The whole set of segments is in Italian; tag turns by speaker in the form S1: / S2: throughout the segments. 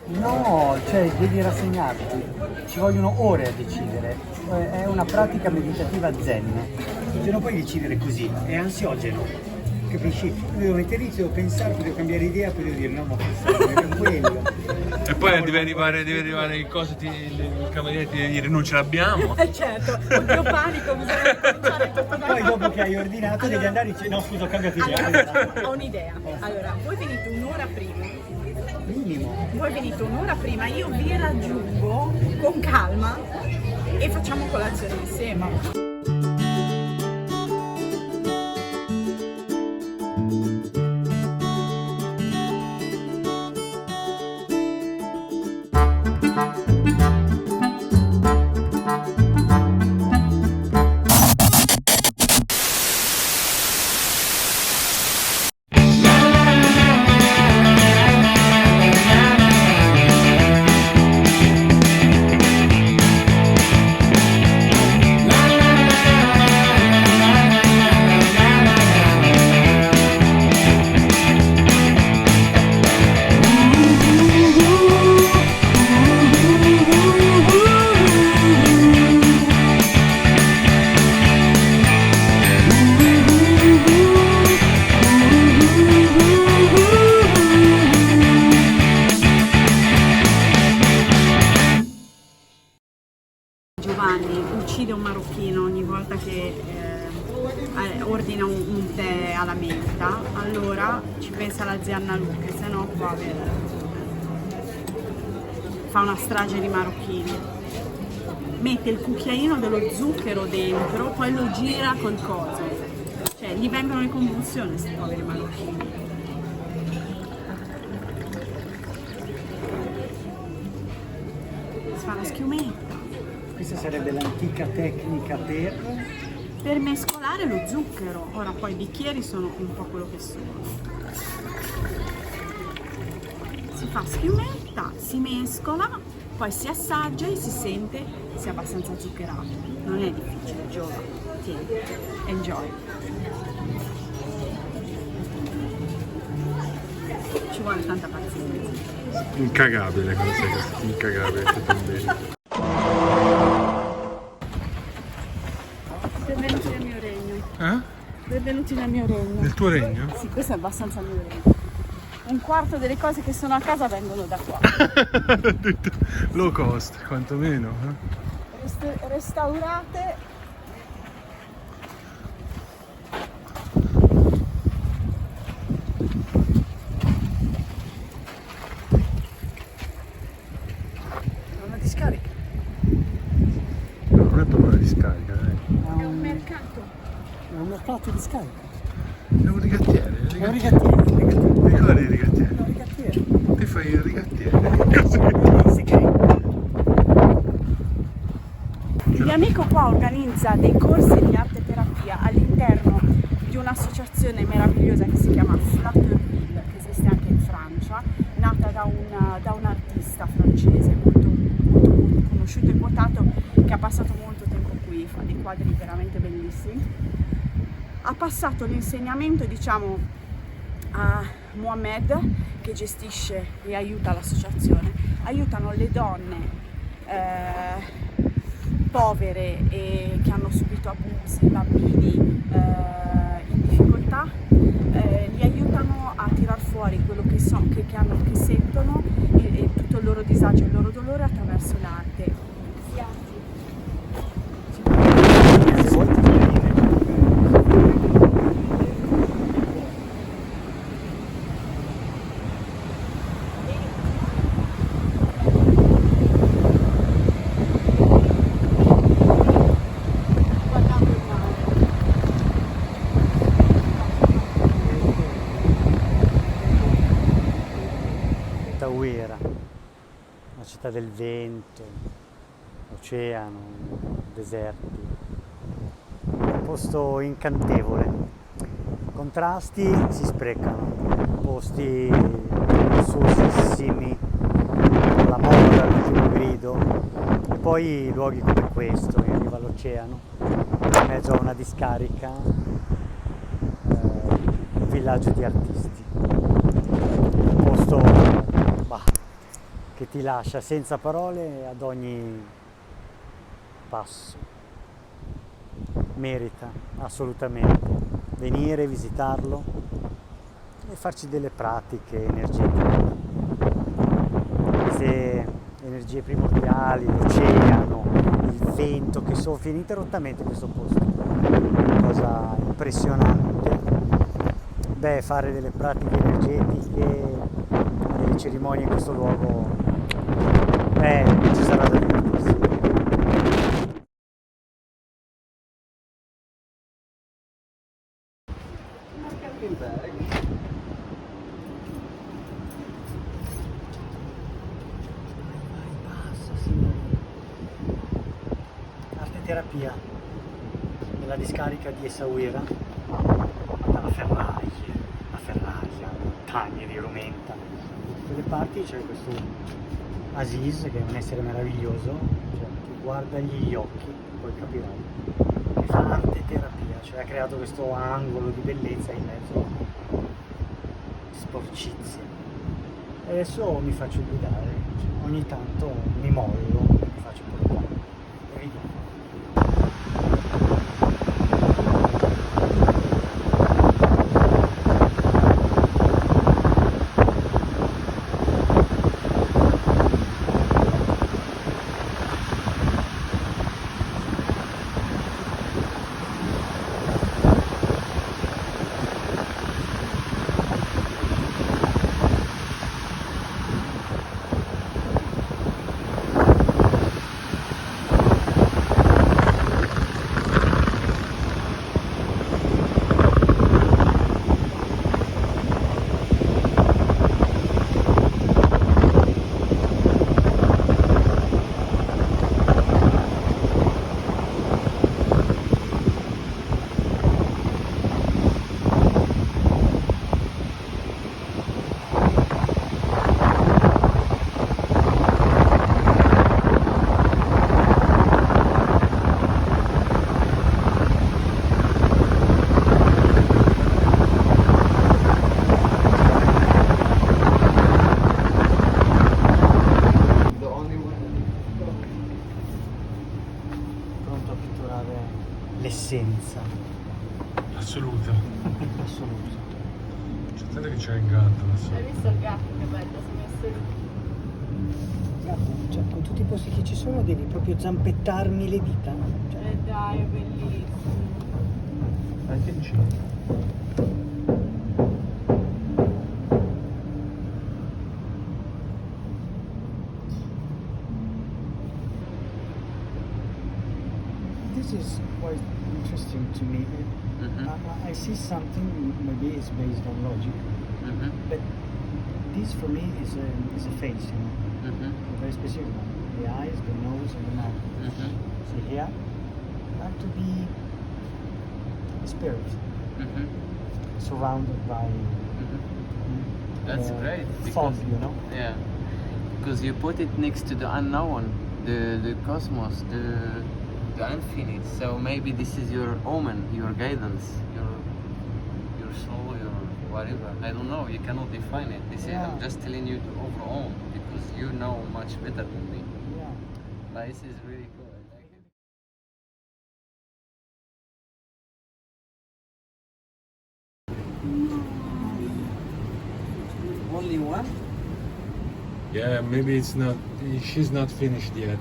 S1: No, cioè devi rassegnarti, ci vogliono ore a decidere, è una pratica meditativa zen. Se non puoi decidere così, è ansiogeno, capisci? Io devo mettere lì, devo pensare, poi devo cambiare idea, poi devo dire no, ma forse è quello.
S2: E poi deve arrivare il coso, il cameriere ti deve dire non ce l'abbiamo.
S3: Certo, oddio panico, bisogna cominciare tutto da
S1: Poi dopo che hai ordinato devi andare e dici no scusa ho cambiato idea.
S3: Allora, ho un'idea. Allora, voi venite un'ora prima.
S1: Minimo.
S3: Voi venite un'ora prima, io vi raggiungo con calma e facciamo colazione insieme. Giovanni uccide un marocchino ogni volta che ordina un tè alla menta, allora ci pensa la zia Anna Lu, che se no qua fa una strage di marocchini. Mette il cucchiaino dello zucchero dentro, poi lo gira col coso, cioè gli vengono le convulsioni questi poveri marocchini. Si fa la schiumetta.
S1: Questa sarebbe l'antica tecnica per
S3: mescolare lo zucchero. Ora poi i bicchieri sono un po' quello che sono. Si fa schiumetta, si mescola, poi si assaggia e si sente se è abbastanza zuccherato. Non è difficile, Giova. Tieni, enjoy. Ci vuole tanta pazienza.
S2: Incagabile questo, incagabile.
S3: Benvenuti nel mio regno.
S2: Eh?
S3: Benvenuti nel mio regno.
S2: Nel tuo regno?
S3: Sì, questo è abbastanza il mio regno. Un quarto delle cose che sono a casa vengono da qua.
S2: Low cost, quantomeno.
S3: Restaurate.
S1: una discarica.
S2: No, non è proprio una discarica, dai.
S3: È un mercato.
S1: È un mercato di scarica.
S2: È un rigattiere.
S1: È un rigattiere.
S2: Ricordi il rigattiere?
S1: È un rigattiere.
S2: Ti fai il rigattiere.
S3: Il mio amico qua organizza dei corsi di arte terapia all'interno di un'associazione meravigliosa che si chiama Flutterville, che esiste anche in Francia, nata da un artista francese molto conosciuto e quotato, che ha passato molto tempo qui, fa dei quadri veramente bellissimi. Ha passato l'insegnamento, diciamo, a Mohamed, che gestisce e aiuta l'associazione. Aiutano le donne povere e che hanno subito abusi, bambini in difficoltà, li aiutano a tirar fuori quello che sentono e tutto il loro disagio e il loro dolore attraverso l'arte.
S1: Taouira, la città del vento, oceano, deserti, un posto incantevole, contrasti si sprecano, posti lussuosissimi, la moda, l'ultimo grido, e poi luoghi come questo, in riva all'oceano, in mezzo a una discarica, un villaggio di artisti, un posto che ti lascia senza parole ad ogni passo. Merita assolutamente venire, visitarlo e farci delle pratiche energetiche. Queste energie primordiali, l'oceano, il vento che soffia ininterrottamente in questo posto. Una cosa impressionante. Beh, fare delle pratiche energetiche, delle cerimonie in questo luogo, ci sarà da divertirsi. Arte terapia nella discarica di Essaouira, alla ferraglia, montagne di Rumenta. Da quelle parti c'è questo Aziz, che è un essere meraviglioso, cioè, che guarda gli occhi, poi capirai, che fa arte terapia, cioè ha creato questo angolo di bellezza in mezzo a sporcizie. E adesso mi faccio guidare, cioè, ogni tanto mi mollo, mi faccio portare e vediamo. L'essenza
S2: Assoluta.
S1: assoluta.
S2: C'è tanto che c'è il gatto.
S3: Hai visto il gatto che bello? Si è messo lì.
S1: Cioè, con tutti i posti che ci sono devi proprio zampettarmi le dita. Cioè,
S3: Dai, è bellissimo.
S2: Anche vicino.
S1: this is quite interesting to me. I see something, maybe it's based on logic, but this for me is a face, a very specific one. The eyes, the nose, and the mouth. See here, like to be a spirit surrounded by
S4: That's great.
S1: fog,
S4: Because, yeah, because you put it next to the unknown, the cosmos, the infinite. So maybe this is your omen, your guidance, your soul, your whatever. I don't know. You cannot define it. This is, I'm just telling you to overall because you know much better than me.
S1: Yeah.
S4: But this is really cool. I like it. Only one?
S2: Yeah, maybe it's not. She's not finished yet.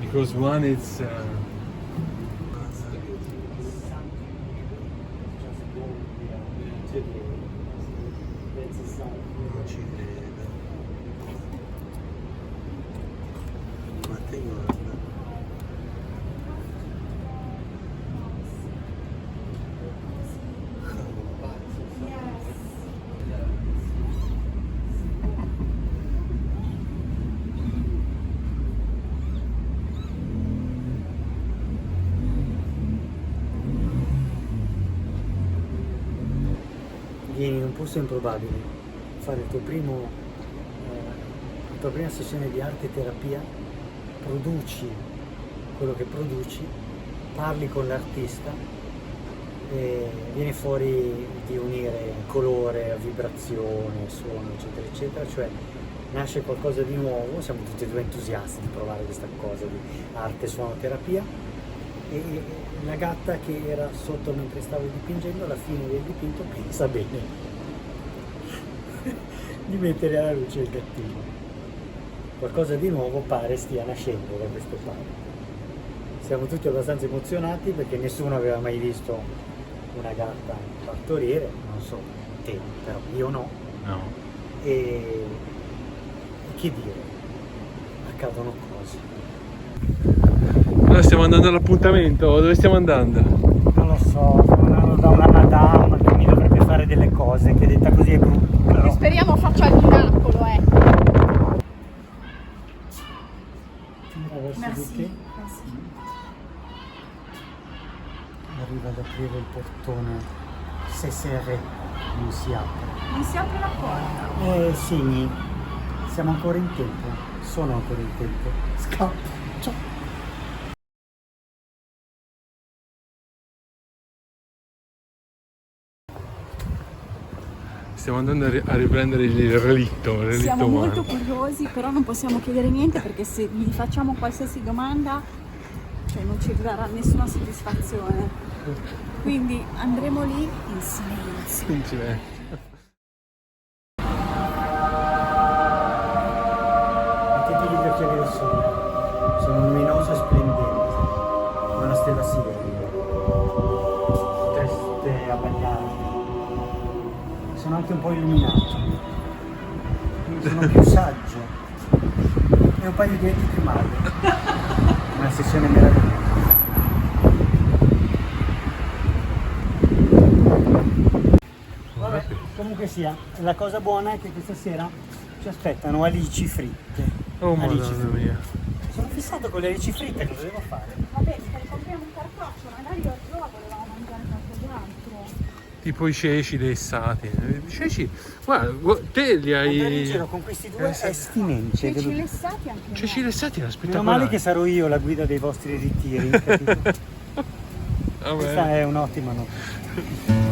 S2: Because one is. Non ci credo. Ma te guarda.
S1: Vieni in un posto improbabile, fare la tua prima sessione di arte e terapia, produci quello che produci, parli con l'artista e viene fuori di unire colore, vibrazione, suono, eccetera, eccetera, cioè nasce qualcosa di nuovo, siamo tutti e due entusiasti di provare questa cosa di arte, suonoterapia, e la gatta che era sotto mentre stavo dipingendo, alla fine del dipinto pensa bene di mettere alla luce il gattino. Qualcosa di nuovo pare stia nascendo da queste parti. Siamo tutti abbastanza emozionati perché nessuno aveva mai visto una gatta partorire, non so te, però io no.
S2: No.
S1: E che dire, accadono cose.
S2: Allora stiamo andando all'appuntamento, dove stiamo andando?
S1: Non lo so, stiamo andando da una madame che mi dovrebbe fare delle cose, che detta così è brutta, però.
S3: Speriamo faccia il miracolo, ecco.
S1: Tira verso
S3: Merci.
S1: di te, arriva ad aprire il portone, se serve non si apre.
S3: Non si apre la porta.
S1: Signi, siamo ancora in tempo, sono ancora in tempo. Scappo, ciao.
S2: Stiamo andando a riprendere il relitto
S3: Siamo
S2: umano.
S3: molto curiosi, però non possiamo chiedere niente perché se gli facciamo qualsiasi domanda, cioè non ci darà nessuna soddisfazione. Quindi andremo lì in silenzio.
S2: In silenzio.
S1: Mettete gli occhiali del sole, sono luminoso e splendente, come una stella sirica. Potreste abbagliarmi. Sono anche un po' illuminato, quindi sono più saggio e un paio di denti più magri. Una sessione meravigliosa. Vabbè, comunque sia, la cosa buona è che questa sera ci aspettano alici fritte.
S2: Oh
S1: Alici
S2: madonna
S1: fritte.
S2: mia.
S1: Sono fissato con le alici fritte, cosa devo fare?
S3: Vabbè, se compriamo un cartoccio, magari io volevamo mangiare qualcos'altro.
S2: Tipo i ceci lessati. I ceci, guarda, te li
S1: Andare in
S2: hai...
S1: giro con questi due è stinente.
S3: Ceci lessati anche no.
S2: Ceci lessati era
S1: Meno
S2: spettacolare.
S1: male che sarò io la guida dei vostri ritiri, capito?
S2: Va
S1: Questa
S2: bene.
S1: è un'ottima notizia.